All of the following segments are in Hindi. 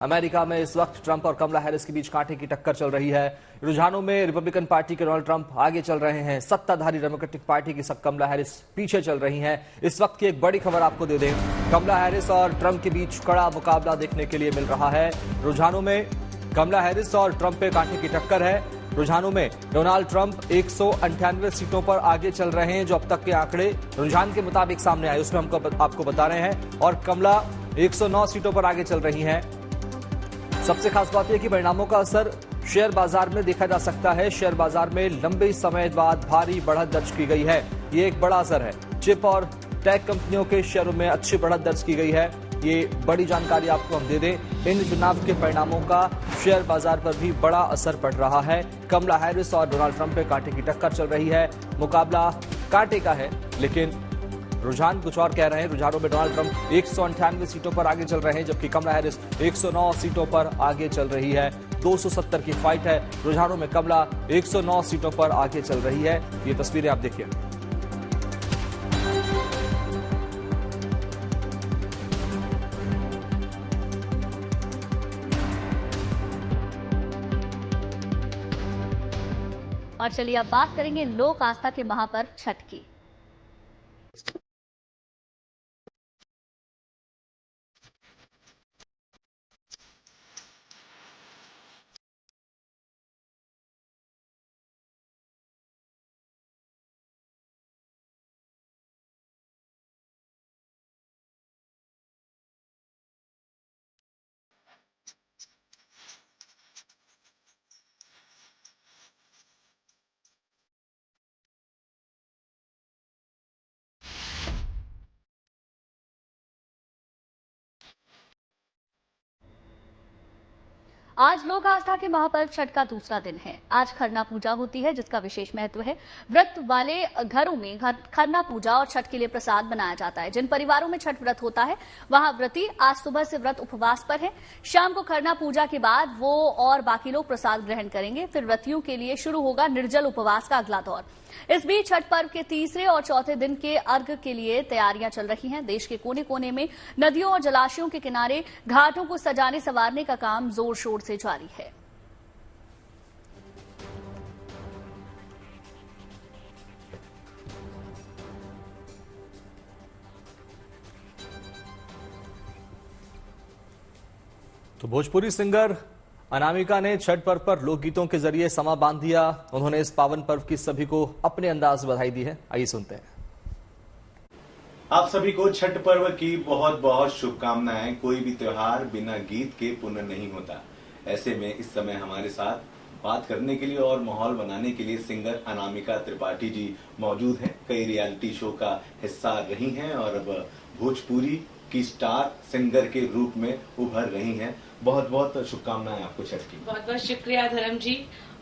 अमेरिका में इस वक्त ट्रंप और कमला हैरिस के बीच कांटे की टक्कर चल रही है। रुझानों में रिपब्लिकन पार्टी के डोनाल्ड ट्रंप आगे चल रहे हैं, सत्ताधारी डेमोक्रेटिक पार्टी की कमला हैरिस पीछे चल रही हैं। इस वक्त की एक बड़ी खबर आपको दे दें, कमला हैरिस और ट्रंप के बीच कड़ा मुकाबला देखने के लिए मिल रहा है। रुझानों में कमला हैरिस और ट्रंप पे कांटे की टक्कर है। रुझानों में डोनाल्ड ट्रंप 198 सीटों पर आगे चल रहे हैं, जो अब तक के आंकड़े रुझान के मुताबिक सामने आए उसमें आपको बता रहे हैं, और कमला 109 सीटों पर आगे चल रही हैं। सबसे खास बात यह कि परिणामों का असर शेयर बाजार में देखा जा सकता है। शेयर बाजार में लंबे समय बाद भारी बढ़त दर्ज की गई है, ये एक बड़ा असर है। चिप और टेक कंपनियों के शेयरों में अच्छी बढ़त दर्ज की गई है, ये बड़ी जानकारी आपको हम दे दें। इन चुनाव के परिणामों का शेयर बाजार पर भी बड़ा असर पड़ रहा है। कमला हैरिस और डोनाल्ड ट्रंप पे कांटे की टक्कर चल रही है, मुकाबला कांटे का है, लेकिन रुझान कुछ और कह रहे हैं। रुझानों में डोनाल्ड ट्रंप 198 सीटों पर आगे चल रहे हैं, जबकि कमला हैरिस 109 सीटों पर आगे चल रही है। 270 की फाइट है। रुझानों में कमला 109 सीटों पर आगे चल रही है। ये तस्वीरें आप देखिए। और चलिए अब बात करेंगे लोक आस्था के महापर्व छठ की। आज लोक आस्था के महापर्व छठ का दूसरा दिन है। आज खरना पूजा होती है, जिसका विशेष महत्व है। व्रत वाले घरों में खरना पूजा और छठ के लिए प्रसाद बनाया जाता है। जिन परिवारों में छठ व्रत होता है वहां व्रती आज सुबह से व्रत उपवास पर है। शाम को खरना पूजा के बाद वो और बाकी लोग प्रसाद ग्रहण करेंगे। फिर व्रतियों के लिए शुरू होगा निर्जल उपवास का अगला दौर। इस बीच छठ पर्व के तीसरे और चौथे दिन के अर्घ के लिए तैयारियां चल रही हैं। देश के कोने कोने में नदियों और जलाशयों के किनारे घाटों को सजाने संवारने का काम जोर शोर से जारी है। तो भोजपुरी सिंगर अनामिका ने छठ पर्व पर लोकगीतों के जरिए समा बांध दिया। उन्होंने इस पावन पर्व की सभी को अपने अंदाज बधाई दी है। आइए सुनते हैं। आप सभी को छठ पर्व की बहुत बहुत शुभकामनाएं। कोई भी त्योहार बिना गीत के पूर्ण नहीं होता। ऐसे में इस समय हमारे साथ बात करने के लिए और माहौल बनाने के लिए सिंगर अनामिका त्रिपाठी जी मौजूद हैं। कई रियलिटी शो का हिस्सा रही हैं और अब भोजपुरी की स्टार सिंगर के रूप में उभर रही हैं। बहुत बहुत शुभकामनाएं आपको छठ की। बहुत बहुत शुक्रिया धर्म जी,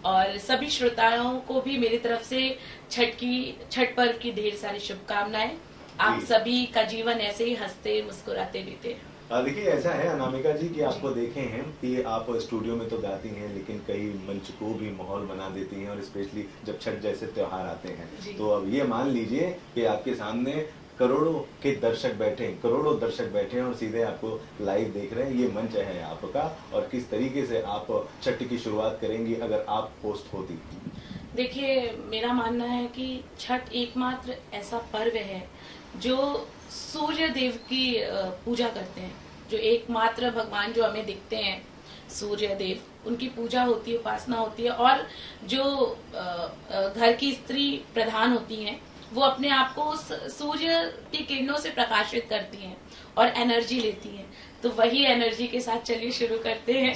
और सभी श्रोताओं को भी मेरी तरफ से छठ पर्व की ढेर सारी शुभकामनाएं। आप सभी का जीवन ऐसे ही हंसते मुस्कुराते बीते। देखिए, ऐसा है अनामिका जी कि आपको देखे हैं कि आप स्टूडियो में तो गाती हैं, लेकिन कई मंच को भी माहौल बना देती हैं, और स्पेशली जब छठ जैसे त्योहार आते हैं तो अब ये मान लीजिए कि आपके सामने करोड़ों दर्शक बैठे हैं और सीधे आपको लाइव देख रहे हैं। ये मंच है आपका, और किस तरीके से आप छठ की शुरुआत करेंगी अगर आप होस्ट होती? देखिए, मेरा मानना है कि छठ एकमात्र ऐसा पर्व है जो सूर्य देव की पूजा करते हैं। जो एकमात्र भगवान जो हमें दिखते हैं सूर्य देव, उनकी पूजा होती है, उपासना होती है। और जो घर की स्त्री प्रधान होती हैं, वो अपने आप को उस सूर्य की किरणों से प्रकाशित करती हैं और एनर्जी लेती हैं। तो वही एनर्जी के साथ चलिए शुरू करते हैं।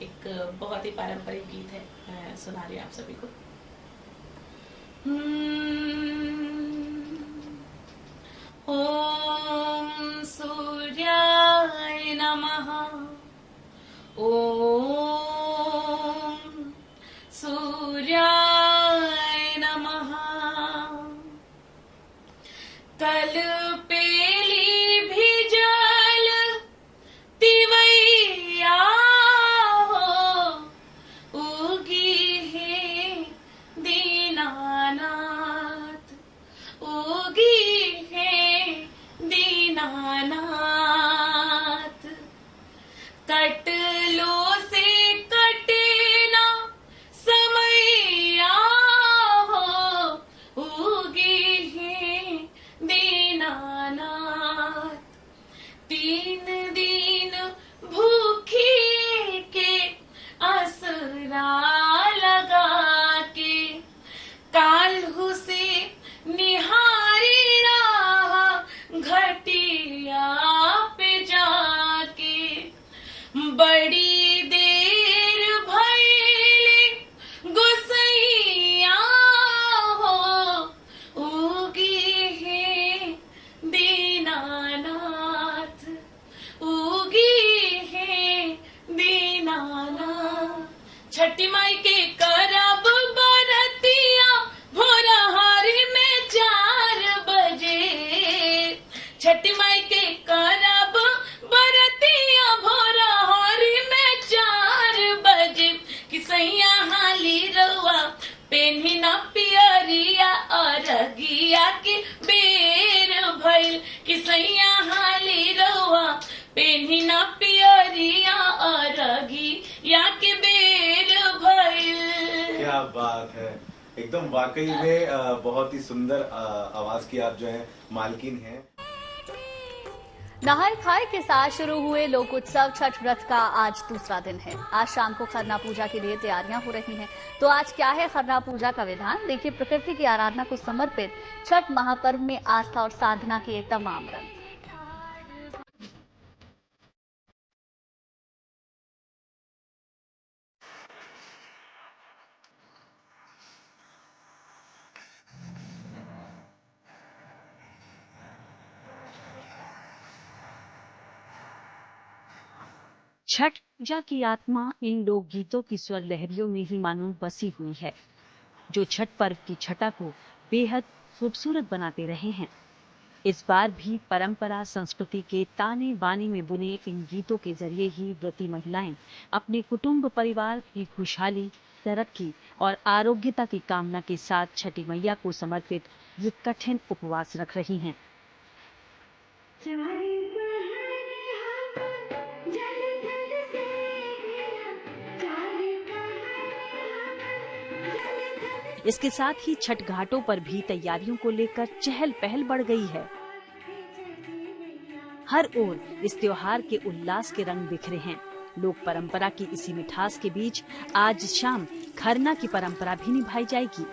एक बहुत ही पारंपरिक गीत है, मैं सुना रही हूँ आप सभी को। ओम सूर्याय नमः, ओम सूर्याय नमः। कल पेली भी जल तिवैया हो, उगी है दीनानाथ, उगी है दीनानाथ। कटलो से कटना समैया हो, उगी है दीनानाथ। 3 दिन भूखी के असरा लगा के, काल्हू से निहारी रहा घटिया पे जाके। बड़ी देर भइले गोसैया हो, उगी है दीनानाथ, उगी है दीनानाथ। छठी माई के करब बरतिया भोरहरी में 4 बजे। छठी माई के करब बरतिया भोरहरी में 4 बजे। किसैया हाली रउआ पेन्ही ना पियरिया, अरगिया के बेर भइल। किसैया हाली रउआ पेन्ही ना पियरिया, अरगिया के बेर भइल। क्या बात है, एकदम वाकई में बहुत ही सुंदर आवाज की आप जो है मालकिन हैं। नहाय खाए के साथ शुरू हुए लोक उत्सव छठ व्रत का आज दूसरा दिन है। आज शाम को खरना पूजा के लिए तैयारियां हो रही हैं। तो आज क्या है खरना पूजा का विधान, देखिए प्रकृति की आराधना को समर्पित छठ महापर्व में आस्था और साधना के एक तमाम रंग। छठ पूजा की आत्मा इन लोकगीतों की स्वर लहरियों में ही मानो बसी हुई है, जो छठ पर्व की छटा को बेहद खूबसूरत बनाते रहे हैं। इस बार भी परंपरा संस्कृति के ताने बाने में बुने इन गीतों के जरिए ही व्रती महिलाएं अपने कुटुंब परिवार की खुशहाली, तरक्की और आरोग्यता की कामना के साथ छठी मैया को समर्पित ये कठिन उपवास रख रही हैं। इसके साथ ही छठ घाटों पर भी तैयारियों को लेकर चहल पहल बढ़ गई है। हर ओर इस त्योहार के उल्लास के रंग बिखरे हैं। लोक परंपरा की इसी मिठास के बीच आज शाम खरना की परंपरा भी निभाई जाएगी।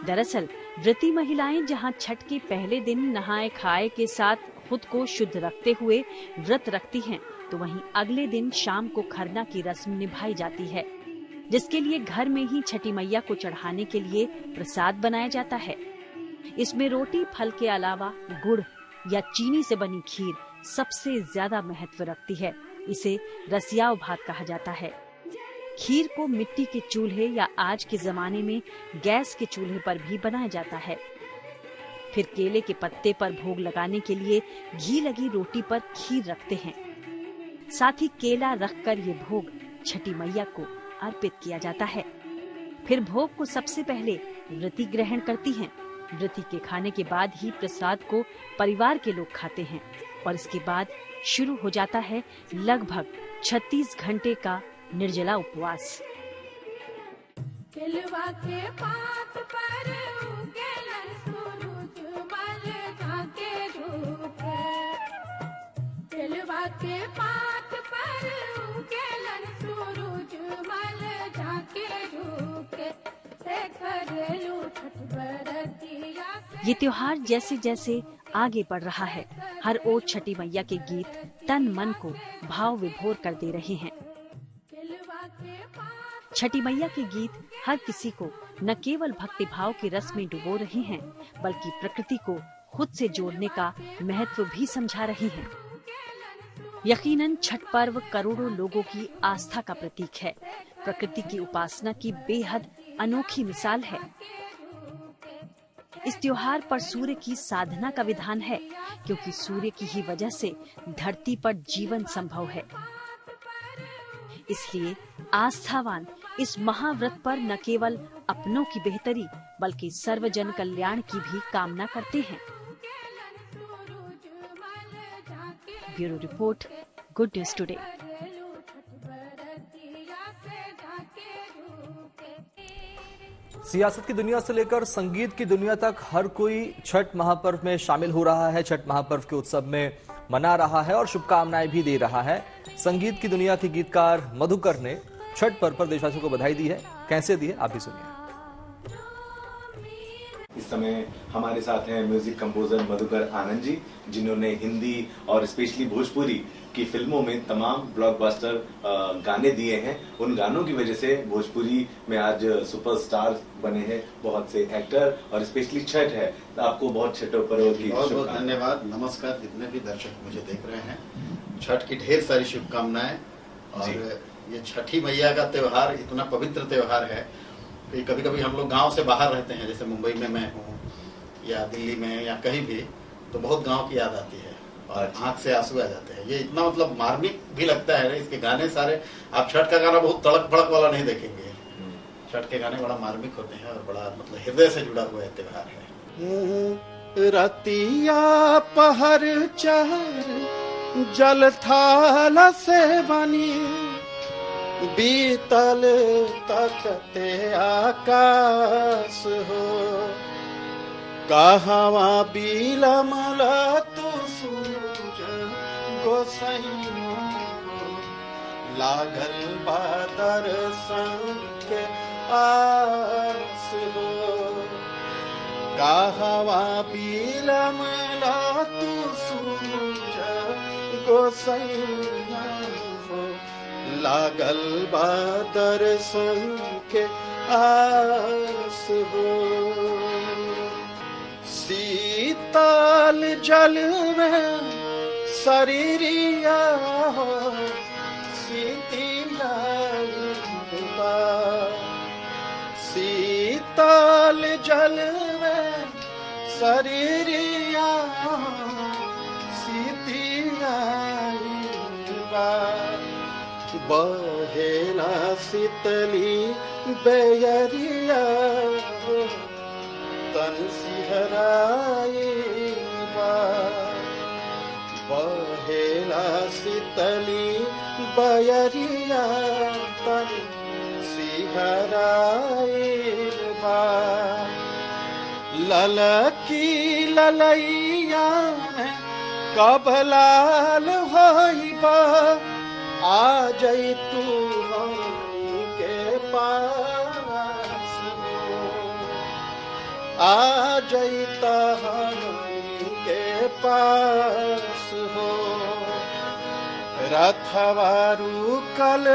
दरअसल व्रती महिलाएं जहां छठ के पहले दिन नहाए खाए के साथ खुद को शुद्ध रखते हुए व्रत रखती हैं, तो वहीं अगले दिन शाम को खरना की रस्म निभाई जाती है, जिसके लिए घर में ही छठी मैया को चढ़ाने के लिए प्रसाद बनाया जाता है। इसमें रोटी फल के अलावा गुड़ या चीनी से बनी खीर सबसे ज्यादा महत्व रखती है। इसे रसियाव भात कहा जाता है। खीर को मिट्टी के चूल्हे या आज के जमाने में गैस के चूल्हे पर भी बनाया जाता है। फिर केले के पत्ते पर भोग लगाने के लिए घी लगी रोटी पर खीर रखते हैं। साथ ही केला रखकर ये भोग छठी मैया को अर्पित किया जाता है। फिर भोग को सबसे पहले व्रती ग्रहण करती हैं। व्रती के खाने के बाद ही प्रसाद को परिवार के लोग खाते हैं और इसके बाद शुरू हो जाता है लगभग 36 घंटे का निर्जला उपवास। केलवा के पात पर उगेलन सूरज मल झाके धूपे। केलवा के पात पर उगेलन सूरज मल झाके धूपे। ये त्योहार जैसे जैसे आगे बढ़ रहा है, हर ओर छठी मैया के गीत तन मन को भाव विभोर कर दे रहे हैं। छठी मैया के गीत हर किसी को न केवल भक्ति भाव के रस में डुबो रहे हैं, बल्कि प्रकृति को खुद से जोड़ने का महत्व भी समझा रही हैं। यकीनन छठ पर्व करोड़ों लोगों की आस्था का प्रतीक है, प्रकृति की उपासना की बेहद अनोखी मिसाल है। इस त्योहार पर सूर्य की साधना का विधान है, क्योंकि सूर्य की ही वजह से धरती पर जीवन संभव है। इसलिए आस्थावान इस महाव्रत पर न केवल अपनों की बेहतरी बल्कि सर्वजन कल्याण की भी कामना करते हैं। Bureau report, good news today. घरेलू छठ बरतिया से झाके झूके। सियासत की दुनिया से लेकर संगीत की दुनिया तक हर कोई छठ महापर्व में शामिल हो रहा है। छठ महापर्व के उत्सव में मना रहा है और शुभकामनाएं भी दे रहा है। संगीत की दुनिया के गीतकार मधुकर ने छठ पर्व पर देशवासियों को बधाई दी है। कैसे दी है आप भी सुनिए। इस समय हमारे साथ हैं म्यूजिक कंपोजर मधुकर आनंद जी, जिन्होंने हिंदी और स्पेशली भोजपुरी की फिल्मों में तमाम ब्लॉकबस्टर गाने दिए हैं। उन गानों की वजह से भोजपुरी में आज सुपरस्टार बने हैं बहुत से एक्टर, और स्पेशली छठ है तो आपको बहुत छठ पर्व की बहुत बहुत शुभकामनाएं। धन्यवाद, नमस्कार। जितने भी दर्शक मुझे देख रहे हैं, छठ की ढेर सारी शुभकामनाएं। और ये छठी मैया का त्योहार इतना पवित्र त्योहार है कि कभी कभी हम लोग गांव से बाहर रहते हैं, जैसे मुंबई में मैं हूँ या दिल्ली में या कहीं भी, तो बहुत गांव की याद आती है और आंख से आंसू आ जाते हैं। ये इतना मतलब मार्मिक भी लगता है। इसके गाने सारे, आप छठ का गाना बहुत तड़क भड़क वाला नहीं देखेंगे। छठ के गाने बड़ा मार्मिक होते हैं और बड़ा मतलब हृदय से जुड़ा हुआ त्योहार है। रतिया पहर चार जल थाल से बनी, बीतल तकते आकाश हो, कहवा बिलमला तू सूरज गोसैया, लागल बादर संग के आस हो, कहवा बिलमला तू सूरज गोसैया, लागल बादर संग के आस हो, शीतल जल में शरीरिया हो, शीतिया शीतल जल में शरीरिया हो, शीतिया बहेला शीतली बेयरिया हो, तन सिहराई बहेला शीतली बेयरिया, तन सिहराई ललकी ललैया में कब लाल होइबा, आ जई तू के पास हो, आ जई के पास हो, रथवारू कल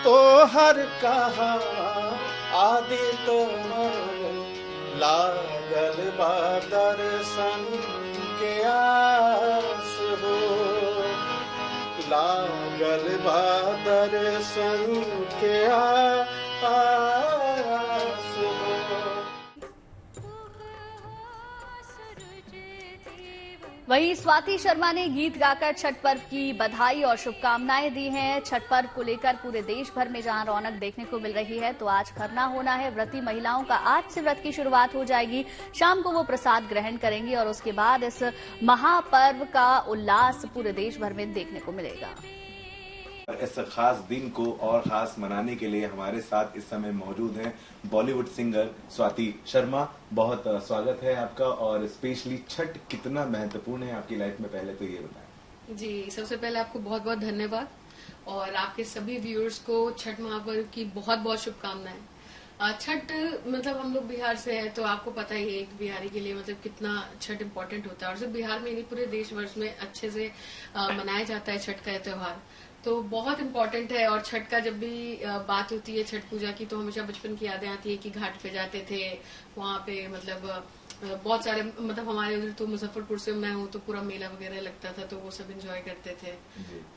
तो हर कहा आदि तो लागल बादर संग के आस हो, लागल बादर संग के आस हो। वहीं स्वाति शर्मा ने गीत गाकर छठ पर्व की बधाई और शुभकामनाएं दी हैं। छठ पर्व को लेकर पूरे देश भर में जहां रौनक देखने को मिल रही है, तो आज खरना होना है। व्रती महिलाओं का आज से व्रत की शुरुआत हो जाएगी। शाम को वो प्रसाद ग्रहण करेंगी और उसके बाद इस महापर्व का उल्लास पूरे देश भर में देखने को मिलेगा। इस खास दिन को और खास मनाने के लिए हमारे साथ इस समय मौजूद हैं बॉलीवुड सिंगर स्वाति शर्मा। बहुत स्वागत है आपका। और स्पेशली छठ कितना महत्वपूर्ण है आपकी लाइफ में, पहले तो ये बताएं। जी, सबसे पहले आपको बहुत बहुत धन्यवाद और आपके सभी व्यूअर्स को छठ महापर्व की बहुत बहुत शुभकामनाएं। छठ मतलब हम लोग बिहार से हैं तो आपको पता ही है एक बिहारी के लिए मतलब कितना छठ इम्पोर्टेंट होता है और सिर्फ बिहार में नहीं पूरे देश वर्ष में अच्छे से मनाया जाता है छठ का त्योहार, तो बहुत इम्पोर्टेंट है। और छठ का जब भी बात होती है छठ पूजा की तो हमेशा बचपन की यादें आती है कि घाट पे जाते थे, वहां पे मतलब बहुत सारे मतलब हमारे उधर तो मुजफ्फरपुर से मैं हूँ तो पूरा मेला वगैरह लगता था तो वो सब एंजॉय करते थे।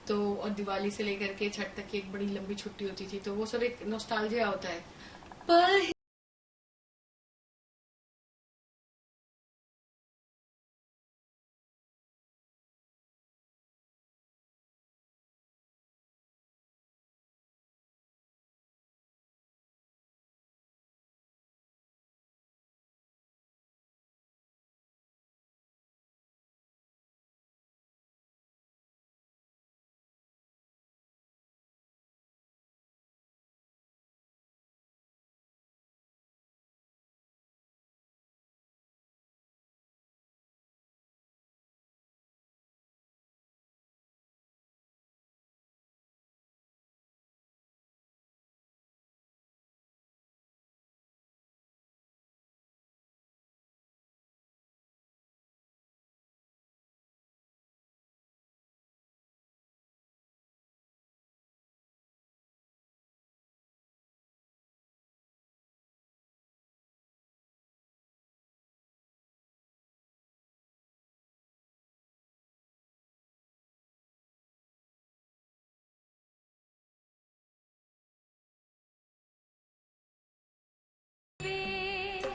तो और दिवाली से लेकर के छठ तक की एक बड़ी लंबी छुट्टी होती थी तो वो सब एक नॉस्टैल्जिया होता है पर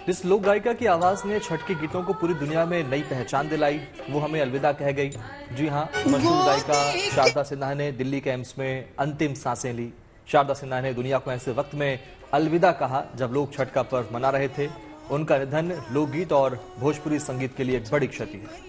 जिस लोक गायिका की आवाज ने छठ के गीतों को पूरी दुनिया में नई पहचान दिलाई, वो हमें अलविदा कह गई। जी हां, मशहूर गायिका शारदा सिन्हा ने दिल्ली के एम्स में अंतिम सांसें ली। शारदा सिन्हा ने दुनिया को ऐसे वक्त में अलविदा कहा जब लोग छठ का पर्व मना रहे थे। उनका निधन लोकगीत और भोजपुरी संगीत के लिए एक बड़ी क्षति है।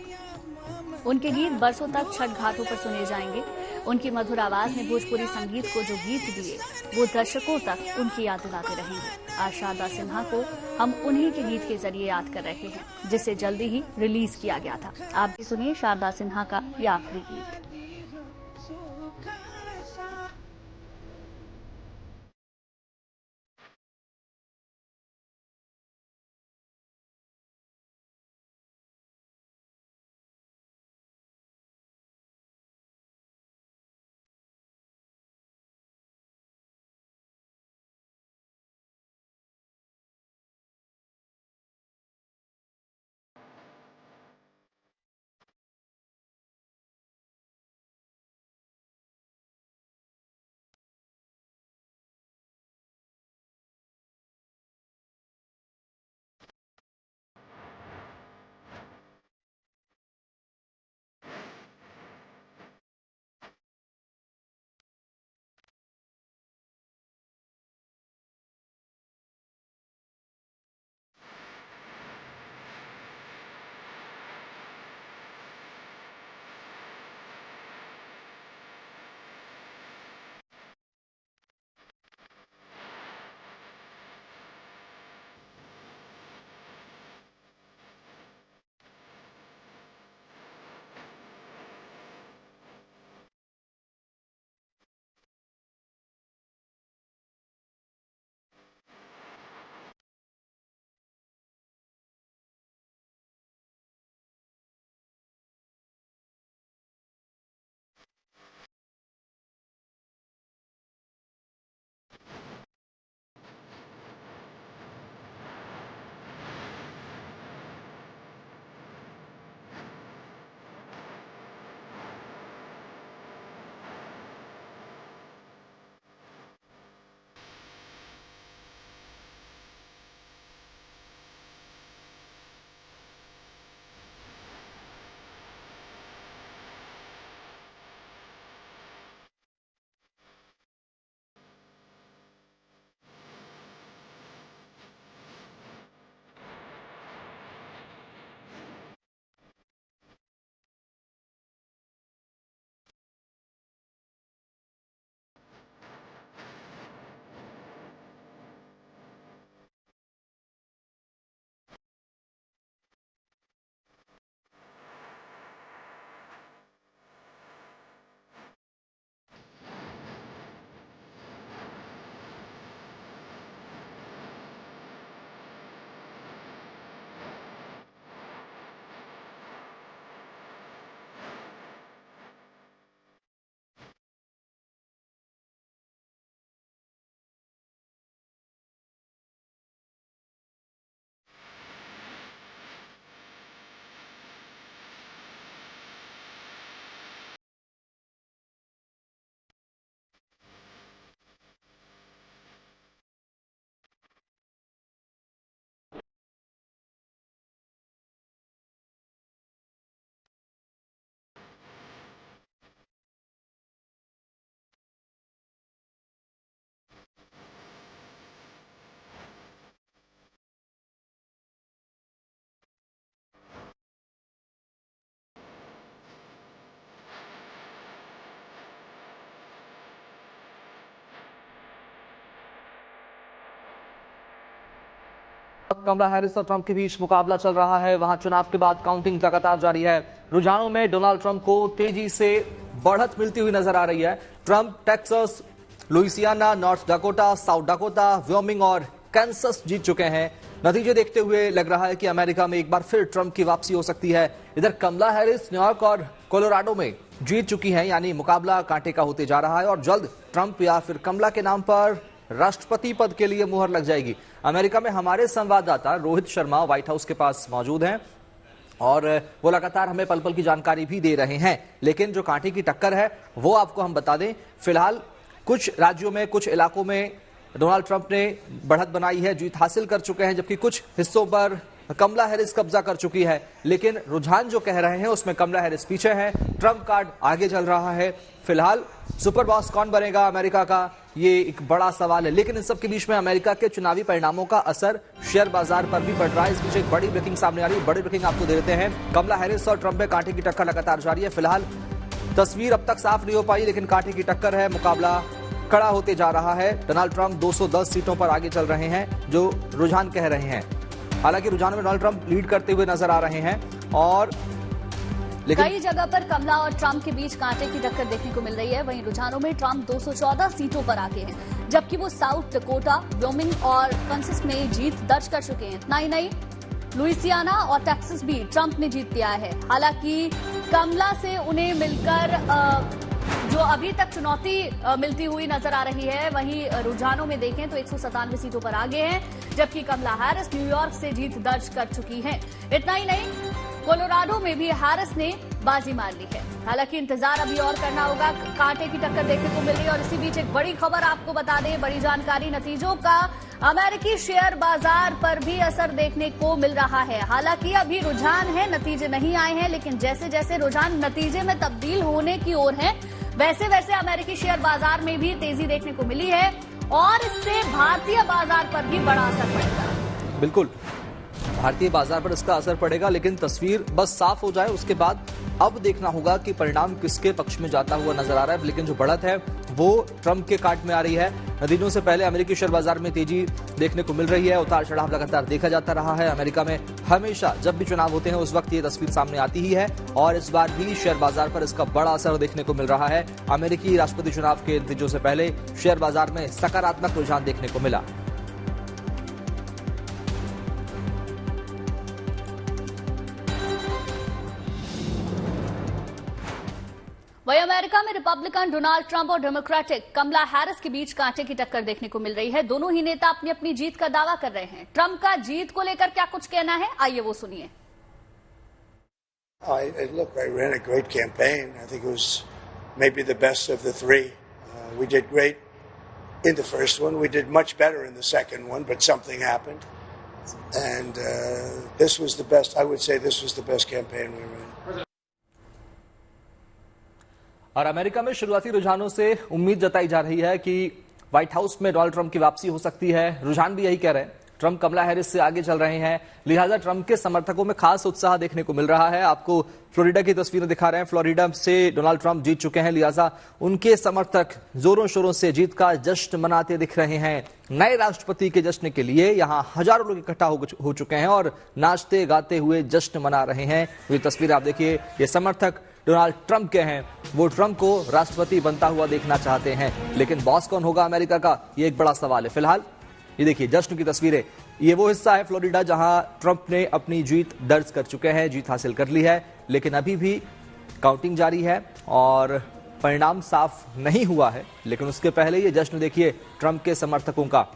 उनके गीत बरसों तक छठ घाटों पर सुने जाएंगे। उनकी मधुर आवाज ने भोजपुरी संगीत को जो गीत दिए, वो दर्शकों तक उनकी याद दिलाते रहेंगे। आज शारदा सिन्हा को हम उन्हीं के गीत के जरिए याद कर रहे हैं, जिसे जल्दी ही रिलीज किया गया था। आप भी सुनिए शारदा सिन्हा का ये आखिरी गीत। कमला हैरिस और ट्रंप के बीच मुकाबला चल रहा है। वहां चुनाव के बाद काउंटिंग लगातार जारी है। रुझानों में डोनाल्ड ट्रंप को तेजी से बढ़त मिलती हुई नजर आ रही है। Trump Texas, Louisiana, north Dakota, south Dakota, Wyoming और कैंसस जीत चुके हैं। नतीजे देखते हुए लग रहा है कि अमेरिका में एक बार फिर ट्रंप की वापसी हो सकती है। इधर कमला हैरिस न्यूयॉर्क और कोलोराडो में जीत चुकी हैं, यानी मुकाबला कांटे का होते जा रहा है और जल्द ट्रंप या फिर कमला के नाम पर राष्ट्रपति पद के लिए मुहर लग जाएगी। अमेरिका में हमारे संवाददाता रोहित शर्मा व्हाइट हाउस के पास मौजूद हैं और वो लगातार हमें पल पल की जानकारी भी दे रहे हैं। लेकिन जो कांटे की टक्कर है वो आपको हम बता दें, फिलहाल कुछ राज्यों में, कुछ इलाकों में डोनाल्ड ट्रंप ने बढ़त बनाई है, जीत हासिल कर चुके हैं, जबकि कुछ हिस्सों पर कमला हैरिस कब्जा कर चुकी है। लेकिन रुझान जो कह रहे हैं उसमें कमला हैरिस पीछे है, ट्रंप कार्ड आगे चल रहा है। फिलहाल सुपर बॉस कौन बनेगा अमेरिका का, ये एक बड़ा सवाल है। लेकिन इन सब के बीच में अमेरिका के चुनावी परिणामों का असर शेयर बाजार पर भी पड़ रहा है। इस बीच एक बड़ी ब्रेकिंग सामने आ रही है, बड़ी ब्रेकिंग आपको दे देते हैं। कमला हैरिस और ट्रंप में कांटे की टक्कर लगातार जारी है। फिलहाल तस्वीर अब तक साफ नहीं हो पाई, लेकिन कांटे की टक्कर है, मुकाबला कड़ा होते जा रहा है। डोनाल्ड ट्रंप 210 सीटों पर आगे चल रहे हैं, जो रुझान कह रहे हैं। हालांकि रुझानों में डोनाल्ड ट्रंप लीड करते हुए नजर आ रहे हैं और कई जगह पर कमला और ट्रंप के बीच कांटे की टक्कर देखने को मिल रही है। वहीं रुझानों में ट्रंप 214 सीटों पर आगे हैं, जबकि वो साउथ डकोटा, व्योमिंग और कंसिस में जीत दर्ज कर चुके हैं। इतना ही नहीं, लुइसियाना और टेक्सास भी ट्रंप ने जीत लिया है। हालांकि कमला से उन्हें मिलकर जो अभी तक चुनौती मिलती हुई नजर आ रही है, वहीं रुझानों में देखें तो 197 सीटों पर आगे हैं, जबकि कमला हैरिस न्यूयॉर्क से जीत दर्ज कर चुकी हैं। इतना ही नहीं, कोलोराडो में भी हैरिस ने बाजी मार ली है। हालांकि इंतजार अभी और करना होगा, कांटे की टक्कर देखने को मिल रही है। और इसी बीच एक बड़ी खबर आपको बता दें, बड़ी जानकारी, नतीजों का अमेरिकी शेयर बाजार पर भी असर देखने को मिल रहा है। हालांकि अभी रुझान है, नतीजे नहीं आए हैं, लेकिन जैसे जैसे रुझान नतीजे में तब्दील होने की ओर है, वैसे वैसे अमेरिकी शेयर बाजार में भी तेजी देखने को मिली है और इससे भारतीय बाजार पर भी बड़ा असर पड़ेगा। बिल्कुल, भारतीय बाजार पर इसका असर पड़ेगा, लेकिन तस्वीर बस साफ हो जाए उसके बाद अब देखना होगा कि परिणाम किसके पक्ष में जाता हुआ नजर आ रहा है। लेकिन जो बढ़त है वो ट्रंप के कार्ड में आ रही है। नतीजों से पहले अमेरिकी शेयर बाजार में तेजी देखने को मिल रही है, उतार चढ़ाव लगातार देखा जाता रहा है। अमेरिका में हमेशा जब भी चुनाव होते हैं उस वक्त ये तस्वीर सामने आती ही है और इस बार भी शेयर बाजार पर इसका बड़ा असर देखने को मिल रहा है। अमेरिकी राष्ट्रपति चुनाव के नतीजों से पहले शेयर बाजार में सकारात्मक रुझान देखने को मिला। वहीं अमेरिका में रिपब्लिकन डोनाल्ड ट्रंप और डेमोक्रेटिक कमला हैरिस के बीच कांटे की टक्कर देखने को मिल रही है। दोनों ही नेता अपनी अपनी जीत का दावा कर रहे हैं। ट्रंप का जीत को लेकर क्या कुछ कहना है, आइए वो सुनिए। Look, I ran a great campaign. I think it was maybe the best of the three. We did great in the first one. We did much better in the second one, but something happened. And this was the best. I would say this was the best campaign we ran. और अमेरिका में शुरुआती रुझानों से उम्मीद जताई जा रही है कि व्हाइट हाउस में डोनाल्ड ट्रंप की वापसी हो सकती है। रुझान भी यही कह रहे हैं, ट्रंप कमला हैरिस से आगे चल रहे हैं, लिहाजा ट्रंप के समर्थकों में खास उत्साह देखने को मिल रहा है। आपको फ्लोरिडा की तस्वीरें दिखा रहे हैं, फ्लोरिडा से डोनाल्ड ट्रंप जीत चुके हैं, लिहाजा उनके समर्थक जोरों शोरों से जीत का जश्न मनाते दिख रहे हैं। नए राष्ट्रपति के जश्न के लिए यहां हजारों लोग इकट्ठा हो चुके हैं और नाचते गाते हुए जश्न मना रहे हैं। ये तस्वीर आप देखिए, ये समर्थक डोनाल्ड ट्रंप के हैं, वो ट्रंप को राष्ट्रपति बनता हुआ देखना चाहते हैं। लेकिन बॉस कौन होगा अमेरिका का, ये एक बड़ा सवाल है। फिलहाल ये देखिए जश्न की तस्वीरें, ये वो हिस्सा है फ्लोरिडा जहां ट्रंप ने अपनी जीत दर्ज कर चुके हैं, जीत हासिल कर ली है। लेकिन अभी भी काउंटिंग जारी है और परिणाम साफ नहीं हुआ है। लेकिन उसके पहले ये जश्न देखिए ट्रंप के समर्थकों का।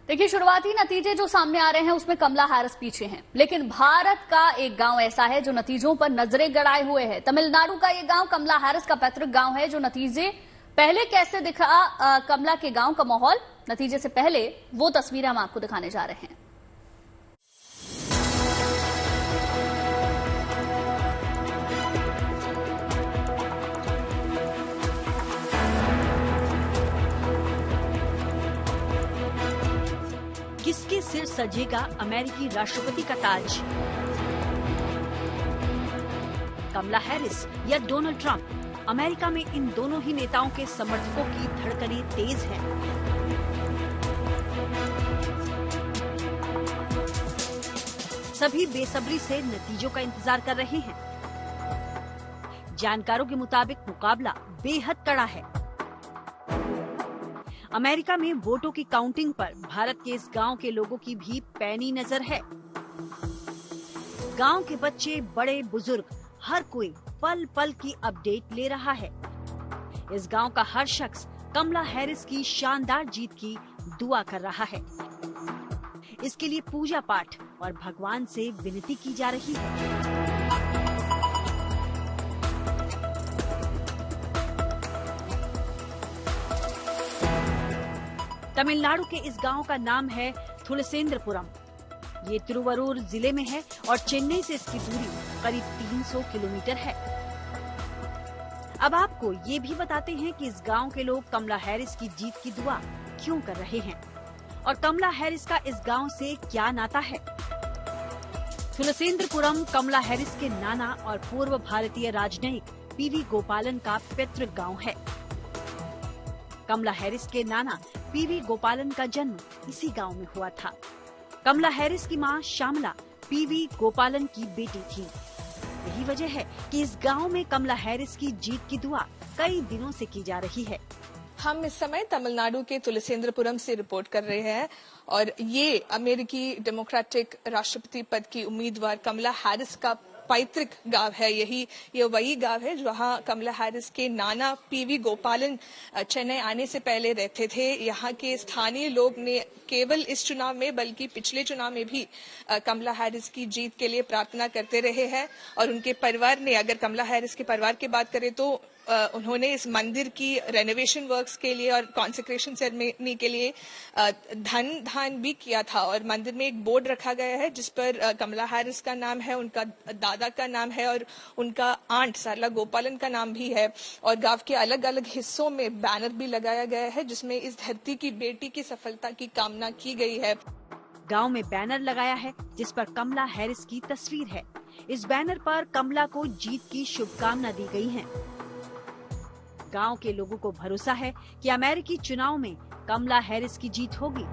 देखिए, शुरुआती नतीजे जो सामने आ रहे हैं उसमें कमला हैरिस पीछे हैं, लेकिन भारत का एक गांव ऐसा है जो नतीजों पर नजरें गड़ाए हुए है। तमिलनाडु का ये गांव कमला हैरिस का पैतृक गांव है। जो नतीजे पहले कैसे दिखा कमला के गांव का माहौल, नतीजे से पहले वो तस्वीरें हम आपको दिखाने जा रहे हैं। किसके सिर सजेगा अमेरिकी राष्ट्रपति का ताज, कमला हैरिस या डोनाल्ड ट्रंप? अमेरिका में इन दोनों ही नेताओं के समर्थकों की धड़कनें तेज हैं। सभी बेसब्री से नतीजों का इंतजार कर रहे हैं। जानकारों के मुताबिक मुकाबला बेहद कड़ा है। अमेरिका में वोटों की काउंटिंग पर भारत के इस गांव के लोगों की भी पैनी नजर है। गांव के बच्चे, बड़े बुजुर्ग, हर कोई पल पल की अपडेट ले रहा है। इस गांव का हर शख्स कमला हैरिस की शानदार जीत की दुआ कर रहा है। इसके लिए पूजा पाठ और भगवान से विनती की जा रही है। तमिलनाडु के इस गांव का नाम है थुलसेंद्रपुरम। ये तिरुवरूर जिले में है और चेन्नई से इसकी दूरी करीब 300 किलोमीटर है। अब आपको ये भी बताते हैं कि इस गांव के लोग कमला हैरिस की जीत की दुआ क्यों कर रहे हैं और कमला हैरिस का इस गांव से क्या नाता है। थुलसेंद्रपुरम कमला हैरिस के नाना और पूर्व भारतीय राजनयिक पीवी गोपालन का पैतृक गांव है। कमला हैरिस के नाना पीवी गोपालन का जन्म इसी गांव में हुआ था। कमला हैरिस की मां श्यामला पीवी गोपालन की बेटी थी। यही वजह है कि इस गांव में कमला हैरिस की जीत की दुआ कई दिनों से की जा रही है। हम इस समय तमिलनाडु के तुलसेंद्रपुरम से रिपोर्ट कर रहे हैं और ये अमेरिकी डेमोक्रेटिक राष्ट्रपति पद की उम्मीदवार कमला हैरिस का पैतृक गांव है। ये वही गांव है जहां कमला हैरिस के नाना पीवी गोपालन चेन्नई आने से पहले रहते थे। यहाँ के स्थानीय लोग ने केवल इस चुनाव में बल्कि पिछले चुनाव में भी कमला हैरिस की जीत के लिए प्रार्थना करते रहे हैं और उनके परिवार ने, अगर कमला हैरिस के परिवार की बात करें तो उन्होंने इस मंदिर की रेनोवेशन वर्क्स के लिए और कॉन्सेक्रेशन सेरेमनी के लिए धन दान भी किया था और मंदिर में एक बोर्ड रखा गया है जिस पर कमला हैरिस का नाम है, उनका दादा का नाम है और उनका आंट सरला गोपालन का नाम भी है। और गांव के अलग अलग हिस्सों में बैनर भी लगाया गया है जिसमें इस धरती की बेटी की सफलता की कामना की गई है। गांव में बैनर लगाया है जिस पर कमला हैरिस की तस्वीर है। इस बैनर पर कमला को जीत की शुभकामना दी गई है। गांव के लोगों को भरोसा है कि अमेरिकी चुनाव में कमला हैरिस की जीत होगी।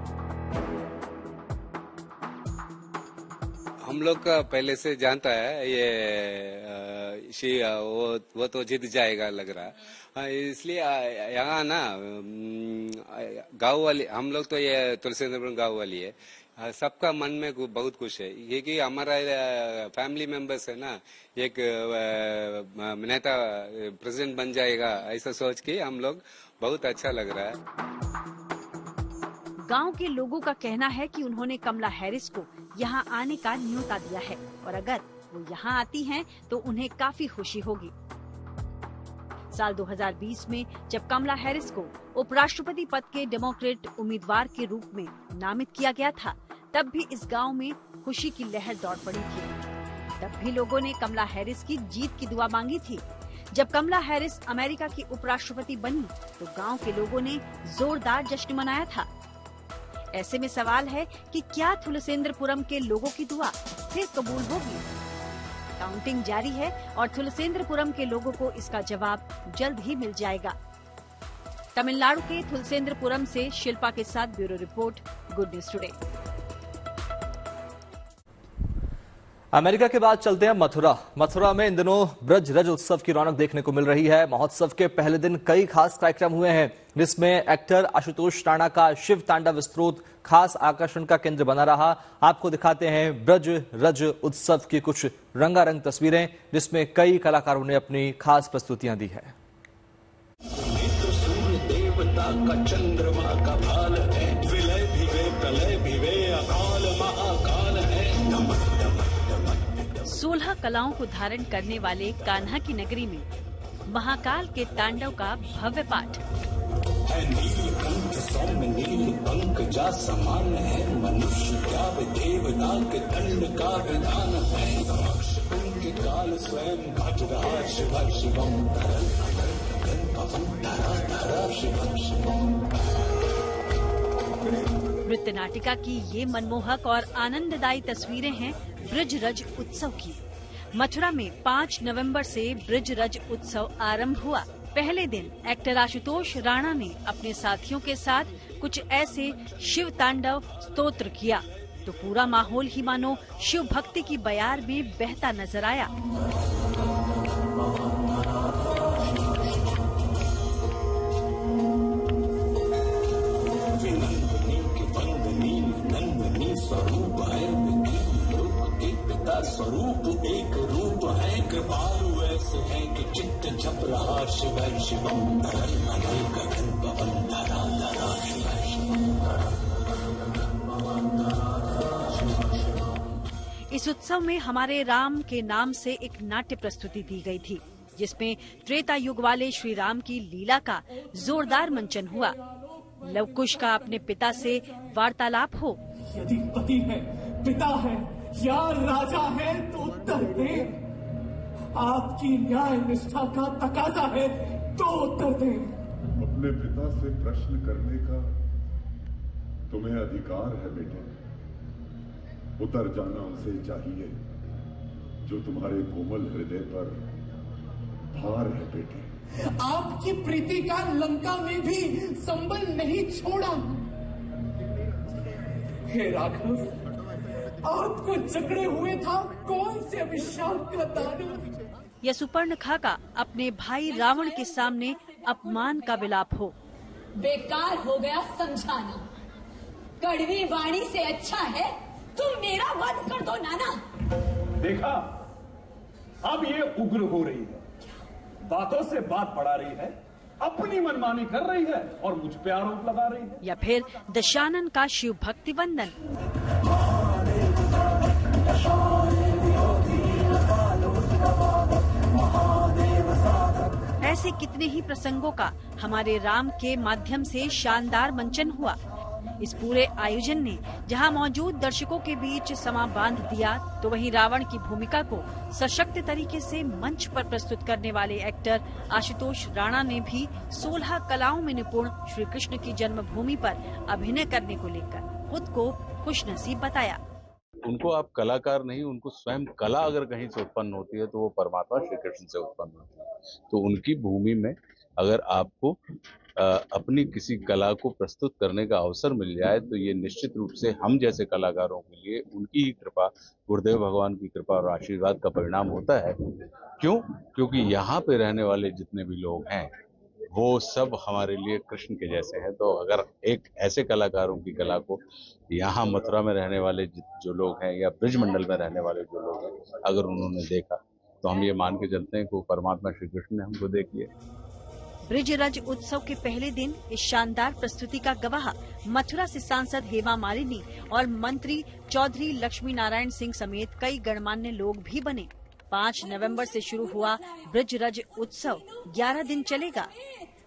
हम लोग का पहले से जानता है ये वो तो जीत जाएगा लग रहा है। इसलिए यहाँ ना गांव वाली, हम लोग तो ये तुलसीपुरम गांव वाली है, सबका मन में बहुत खुश है। ये कि हमारा फैमिली मेंबर्स है ना, एक नेता प्रेसिडेंट बन जाएगा ऐसा सोच के हम लोग बहुत अच्छा लग रहा है। गांव के लोगों का कहना है कि उन्होंने कमला हैरिस को यहां आने का न्योता दिया है और अगर वो यहां आती हैं तो उन्हें काफी खुशी होगी। साल 2020 में जब कमला हैरिस को उपराष्ट्रपति पद के डेमोक्रेट उम्मीदवार के रूप में नामित किया गया था, तब भी इस गांव में खुशी की लहर दौड़ पड़ी थी। तब भी लोगों ने कमला हैरिस की जीत की दुआ मांगी थी। जब कमला हैरिस अमेरिका की उपराष्ट्रपति बनी तो गांव के लोगों ने जोरदार जश्न मनाया था। ऐसे में सवाल है कि क्या थुलसेंद्रपुरम के लोगों की दुआ फिर कबूल होगी? काउंटिंग जारी है और थुलसेंद्रपुरम के लोगों को इसका जवाब जल्द ही मिल जाएगा। तमिलनाडु के थुलसेंद्रपुरम से शिल्पा के साथ bureau report, good news today. America के बाद चलते हैं मथुरा में इन दिनों ब्रज रज उत्सव की रौनक देखने को मिल रही है। महोत्सव के पहले दिन कई खास कार्यक्रम हुए हैं जिसमें एक्टर आशुतोष राणा का शिव तांडव स्तोत्र खास आकर्षण का केंद्र बना रहा। आपको दिखाते हैं ब्रज रज उत्सव की कुछ रंगारंग तस्वीरें जिसमें कई कलाकारों ने अपनी खास प्रस्तुतियां दी है। देवता का चंद्रमा का भाल है, विलय भी वे प्रलय भी वे, अकाल महाकाल है। 16 कलाओं को धारण करने वाले कान्हा की नगरी में महाकाल के तांडव का भव्य पाठ। पंख जा समान है, मनुष्य क्या देवता के दंड का विधान है। समक्ष उनके काल स्वयं घट रहा शिव शिवम, नृत्य नाटिका की ये मनमोहक और आनंददायी तस्वीरें हैं ब्रज रज उत्सव की। मथुरा में 5 नवंबर से ब्रज रज उत्सव आरंभ हुआ। पहले दिन एक्टर आशुतोष राणा ने अपने साथियों के साथ कुछ ऐसे शिव तांडव स्तोत्र किया तो पूरा माहौल ही मानो शिव भक्ति की बयार में बहता नजर आया। स्वरूप है स्वरूप एक रूप है, कृपालु ऐसे है कि चित्त जप रहा शिव शिवम, गगन पवन धरा धरा शिव शिवम। इस उत्सव में हमारे राम के नाम से एक नाट्य प्रस्तुति दी गई थी, जिसमें त्रेता युग वाले श्री राम की लीला का जोरदार मंचन हुआ। लवकुश का अपने पिता से वार्तालाप हो। यदि पति है, पिता है या राजा है तो उत्तर दे। आपकी न्याय निष्ठा का तकाजा है तो उत्तर दे। अपने पिता से प्रश्न करने का तुम्हें अधिकार है बेटे। उतर जाना उसे चाहिए जो तुम्हारे कोमल हृदय पर भार है बेटे। आपकी प्रीति का लंका में भी संबल नहीं छोड़ा। हे राघव, आपको जकड़े हुए था कौन से अभिशाप का दानव। यह सुपर्णखा का अपने भाई रावण के सामने अपमान का विलाप हो। बेकार हो गया समझाना। कड़वी वाणी से अच्छा है तुम मेरा वध कर दो नाना। देखा, अब ये उग्र हो रही है, बातों से बात बढ़ा रही है, अपनी मनमानी कर रही है और मुझ पे आरोप लगा रही है। या फिर दशानन का शिव भक्ति वंदन। ऐसे कितने ही प्रसंगों का हमारे राम के माध्यम से शानदार मंचन हुआ। इस पूरे आयोजन ने जहां मौजूद दर्शकों के बीच समा बांध दिया, तो वहीं रावण की भूमिका को सशक्त तरीके से मंच पर प्रस्तुत करने वाले एक्टर आशुतोष राणा ने भी 16 कलाओं में निपुण श्री कृष्ण की जन्मभूमि पर अभिनय करने को लेकर खुद को खुशनसीब बताया। उनको आप कलाकार नहीं, उनको स्वयं कला अगर कहीं से उत्पन्न होती है तो वो परमात्मा श्री कृष्ण से उत्पन्न होती है। तो उनकी भूमि में अगर आपको अपनी किसी कला को प्रस्तुत करने का अवसर मिल जाए तो ये निश्चित रूप से हम जैसे कलाकारों के लिए उनकी ही कृपा, गुरुदेव भगवान की कृपा और आशीर्वाद का परिणाम होता है। क्यों? क्योंकि यहाँ पे रहने वाले जितने भी लोग हैं वो सब हमारे लिए कृष्ण के जैसे हैं। तो अगर एक ऐसे कलाकारों की कला को यहाँ मथुरा में रहने वाले जो लोग हैं या ब्रजमंडल में रहने वाले जो लोग हैं, अगर उन्होंने देखा तो हम ये मान के चलते हैं कि परमात्मा श्री कृष्ण ने हमको देख लिया। ब्रिजरज उत्सव के पहले दिन इस शानदार प्रस्तुति का गवाह मथुरा से सांसद हेमा मालिनी और मंत्री चौधरी लक्ष्मी नारायण सिंह समेत कई गणमान्य लोग भी बने। 5 नवंबर से शुरू हुआ ब्रिजरज उत्सव 11 दिन चलेगा।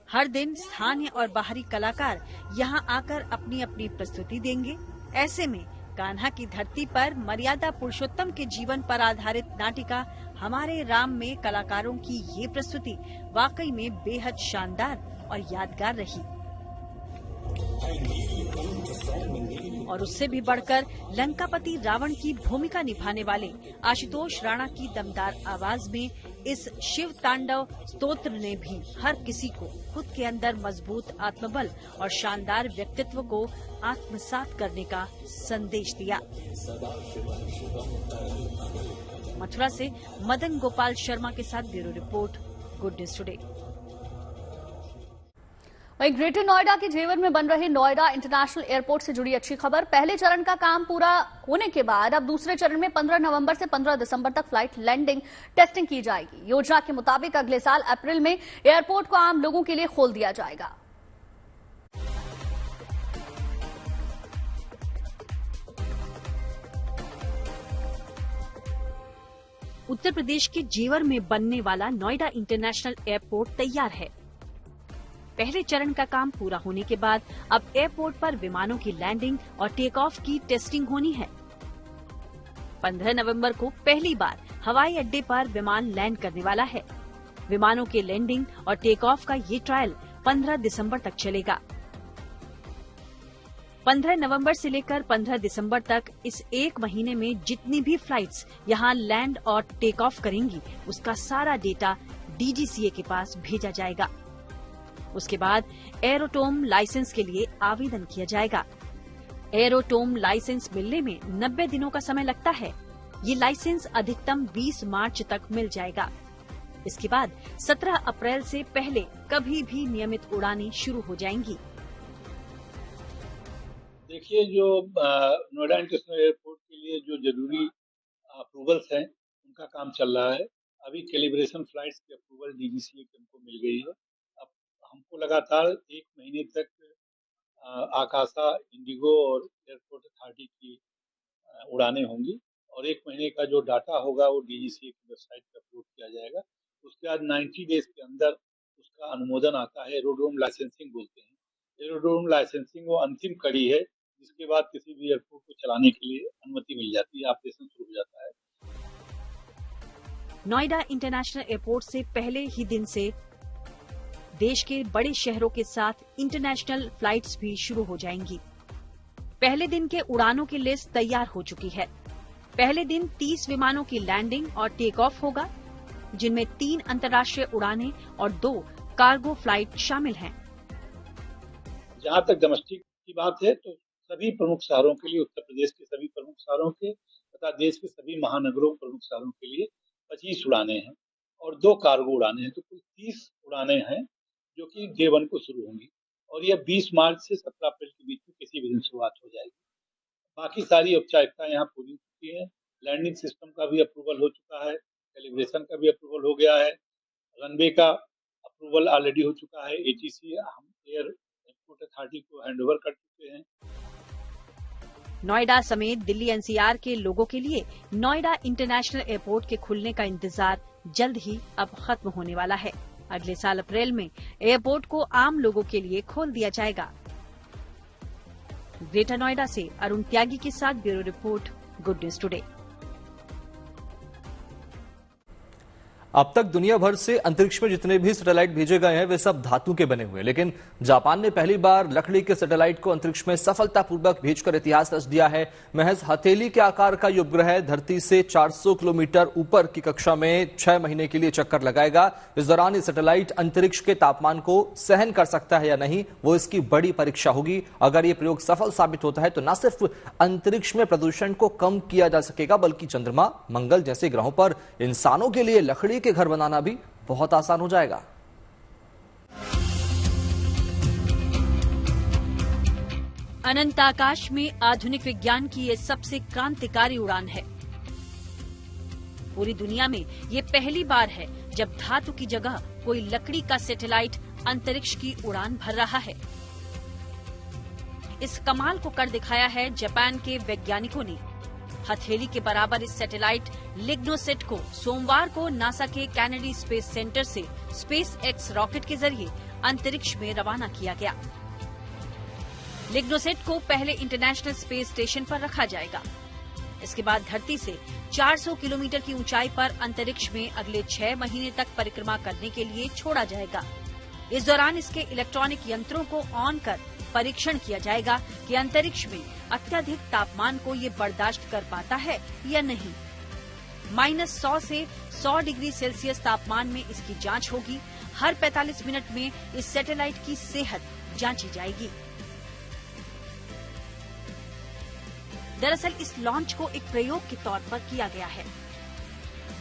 हर दिन स्थानीय और बाहरी कलाकार यहां आकर अपनी अपनी प्रस्तुति देंगे। ऐसे में कान्हा की धरती पर मर्यादा पुरुषोत्तम के जीवन पर आधारित नाटिका हमारे राम में कलाकारों की ये प्रस्तुति वाकई में बेहद शानदार और यादगार रही। और उससे भी बढ़कर लंकापति रावण की भूमिका निभाने वाले आशुतोष राणा की दमदार आवाज में इस शिव तांडव स्तोत्र ने भी हर किसी को खुद के अंदर मजबूत आत्मबल और शानदार व्यक्तित्व को आत्मसात करने का संदेश दिया। मथुरा से मदन गोपाल शर्मा के साथ bureau report, good news today. वहीं ग्रेटर नोएडा के जेवर में बन रहे नोएडा इंटरनेशनल एयरपोर्ट से जुड़ी अच्छी खबर। पहले चरण का काम पूरा होने के बाद अब दूसरे चरण में 15 नवंबर से 15 दिसंबर तक फ्लाइट लैंडिंग टेस्टिंग की जाएगी। योजना के मुताबिक अगले साल अप्रैल में एयरपोर्ट को आम लोगों के लिए खोल दिया जाएगा। उत्तर प्रदेश के जेवर में बनने वाला नोएडा इंटरनेशनल एयरपोर्ट तैयार है। पहले चरण का काम पूरा होने के बाद अब एयरपोर्ट पर विमानों की लैंडिंग और टेक ऑफ की टेस्टिंग होनी है। 15 नवंबर को पहली बार हवाई अड्डे पर विमान लैंड करने वाला है। विमानों के लैंडिंग और टेक ऑफ का ये ट्रायल 15 दिसंबर तक चलेगा। 15 नवंबर से लेकर 15 दिसंबर तक इस एक महीने में जितनी भी फ्लाइट्स यहां लैंड और टेक ऑफ करेंगी, उसका सारा डेटा डीजीसीए के पास भेजा जाएगा। उसके बाद एरोटोम लाइसेंस के लिए आवेदन किया जाएगा। एरोटोम लाइसेंस मिलने में 90 दिनों का समय लगता है। ये लाइसेंस अधिकतम 20 मार्च तक मिल जाएगा। इसके बाद 17 अप्रैल से पहले कभी भी नियमित उड़ानें शुरू हो जाएंगी। देखिए, जो नोएडा इंटरनेशनल एयरपोर्ट के लिए जो जरूरी अप्रूवल्स हैं उनका काम चल रहा है। अभी कैलिब्रेशन फ्लाइट्स की अप्रूवल डीजीसीए की हमको मिल गई है। अब हमको लगातार 1 महीने तक आकाशा, इंडिगो और एयरपोर्ट अथॉरिटी की उड़ानें होंगी और 1 महीने का जो डाटा होगा वो DGCA की वेबसाइट पर अपलोड किया जाएगा। उसके बाद 90 डेज के अंदर उसका अनुमोदन आता है, एरोड्रोम लाइसेंसिंग बोलते हैं। एरोड्रोम लाइसेंसिंग वो अंतिम कड़ी है, जिसके बाद किसी भी एयरपोर्ट को चलाने के लिए अनुमति मिल जाती है, ऑपरेशन शुरू हो जाता है। नोएडा इंटरनेशनल एयरपोर्ट से पहले ही दिन से देश के बड़े शहरों के साथ इंटरनेशनल फ्लाइट्स भी शुरू हो जाएंगी। पहले दिन के उड़ानों की लिस्ट तैयार हो चुकी है। पहले दिन 30 विमानों की लैंडिंग और टेक ऑफ होगा, जिनमें 3 अंतर्राष्ट्रीय उड़ानें और 2 कार्गो फ्लाइट शामिल हैं। जहां तक डोमेस्टिक की बात है तो सभी प्रमुख शहरों के लिए, उत्तर प्रदेश के सभी प्रमुख शहरों के तथा देश के सभी महानगरों प्रमुख शहरों के लिए 25 उड़ानें हैं और 2 कार्गो उड़ानें हैं। तो कुल 30 उड़ानें हैं जो कि डे 1 को शुरू होंगी और यह 20 मार्च से 17 अप्रैल के बीच में किसी भी दिन शुरुआत हो जाएगी। बाकी सारी औपचारिकताएं यहाँ पूरी हो चुकी हैं। लैंडिंग सिस्टम का भी अप्रूवल हो चुका है, कैलिब्रेशन का भी अप्रूवल हो गया है, रनवे का अप्रूवल ऑलरेडी हो चुका है। ATC हम एयरपोर्ट अथॉरिटी को हैंडओवर कर चुके हैं। नोएडा समेत दिल्ली NCR के लोगों के लिए नोएडा इंटरनेशनल एयरपोर्ट के खुलने का इंतजार जल्द ही अब खत्म होने वाला है। अगले साल अप्रैल में एयरपोर्ट को आम लोगों के लिए खोल दिया जाएगा। ग्रेटर नोएडा से अरुण त्यागी के साथ bureau report, good news today. अब तक दुनिया भर से अंतरिक्ष में जितने भी सैटेलाइट भेजे गए हैं वे सब धातु के बने हुए हैं, लेकिन जापान ने पहली बार लकड़ी के सैटेलाइट को अंतरिक्ष में सफलतापूर्वक भेजकर इतिहास रच दिया है। महज हथेली के आकार का ये उपग्रह धरती से 400 किलोमीटर ऊपर की कक्षा में 6 महीने के लिए चक्कर लगाएगा। इस दौरान ये सैटेलाइट अंतरिक्ष के तापमान को सहन कर सकता है या नहीं, वो इसकी बड़ी परीक्षा होगी। अगर ये प्रयोग सफल साबित होता है तो न सिर्फ अंतरिक्ष में प्रदूषण को कम किया जा सकेगा, बल्कि चंद्रमा, मंगल जैसे ग्रहों पर इंसानों के लिए लकड़ी के घर बनाना भी बहुत आसान हो जाएगा। अनंत आकाश में आधुनिक विज्ञान की ये सबसे क्रांतिकारी उड़ान है। पूरी दुनिया में ये पहली बार है जब धातु की जगह कोई लकड़ी का सैटेलाइट अंतरिक्ष की उड़ान भर रहा है। इस कमाल को कर दिखाया है जापान के वैज्ञानिकों ने। हथेली के बराबर इस सैटेलाइट लिग्नोसेट को सोमवार को नासा के कैनेडी स्पेस सेंटर से SpaceX रॉकेट के जरिए अंतरिक्ष में रवाना किया गया। लिग्नोसेट को पहले इंटरनेशनल स्पेस स्टेशन पर रखा जाएगा। इसके बाद धरती से 400 किलोमीटर की ऊंचाई पर अंतरिक्ष में अगले 6 महीने तक परिक्रमा करने के लिए छोड़ा जाएगा। इस दौरान इसके इलेक्ट्रॉनिक यंत्रों को ऑन कर परीक्षण किया जाएगा कि अंतरिक्ष में अत्यधिक तापमान को ये बर्दाश्त कर पाता है या नहीं। -100 से 100 डिग्री सेल्सियस तापमान में इसकी जांच होगी। हर 45 मिनट में इस सैटेलाइट की सेहत जांची जाएगी। दरअसल इस लॉन्च को एक प्रयोग के तौर पर किया गया है।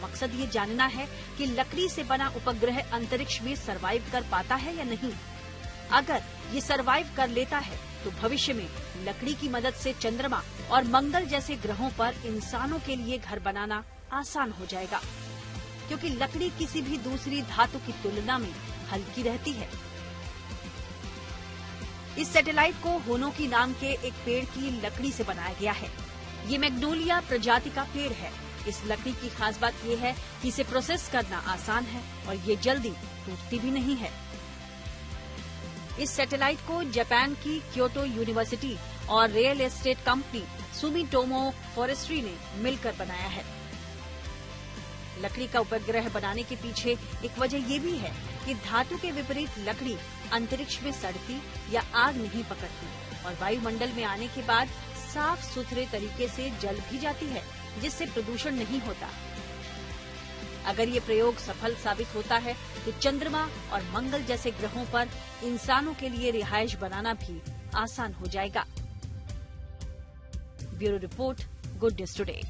मकसद ये जानना है कि लकड़ी से बना उपग्रह अंतरिक्ष में सरवाइव कर पाता है या नहीं। अगर ये सरवाइव कर लेता है तो भविष्य में लकड़ी की मदद से चंद्रमा और मंगल जैसे ग्रहों पर इंसानों के लिए घर बनाना आसान हो जाएगा, क्योंकि लकड़ी किसी भी दूसरी धातु की तुलना में हल्की रहती है। इस सैटेलाइट को होनोकी नाम के एक पेड़ की लकड़ी से बनाया गया है। ये मैग्नोलिया प्रजाति का पेड़ है। इस लकड़ी की खास बात ये है कि इसे प्रोसेस करना आसान है और ये जल्दी टूटती भी नहीं है। इस सैटेलाइट को जापान की क्योटो यूनिवर्सिटी और real estate company Sumitomo forestry ने मिलकर बनाया है। लकड़ी का उपग्रह बनाने के पीछे एक वजह ये भी है कि धातु के विपरीत लकड़ी अंतरिक्ष में सड़ती या आग नहीं पकड़ती और वायुमंडल में आने के बाद साफ सुथरे तरीके से जल भी जाती है, जिससे प्रदूषण नहीं होता। अगर ये प्रयोग सफल साबित होता है तो चंद्रमा और मंगल जैसे ग्रहों पर इंसानों के लिए रिहायश बनाना भी आसान हो जाएगा। Bureau report, good news today.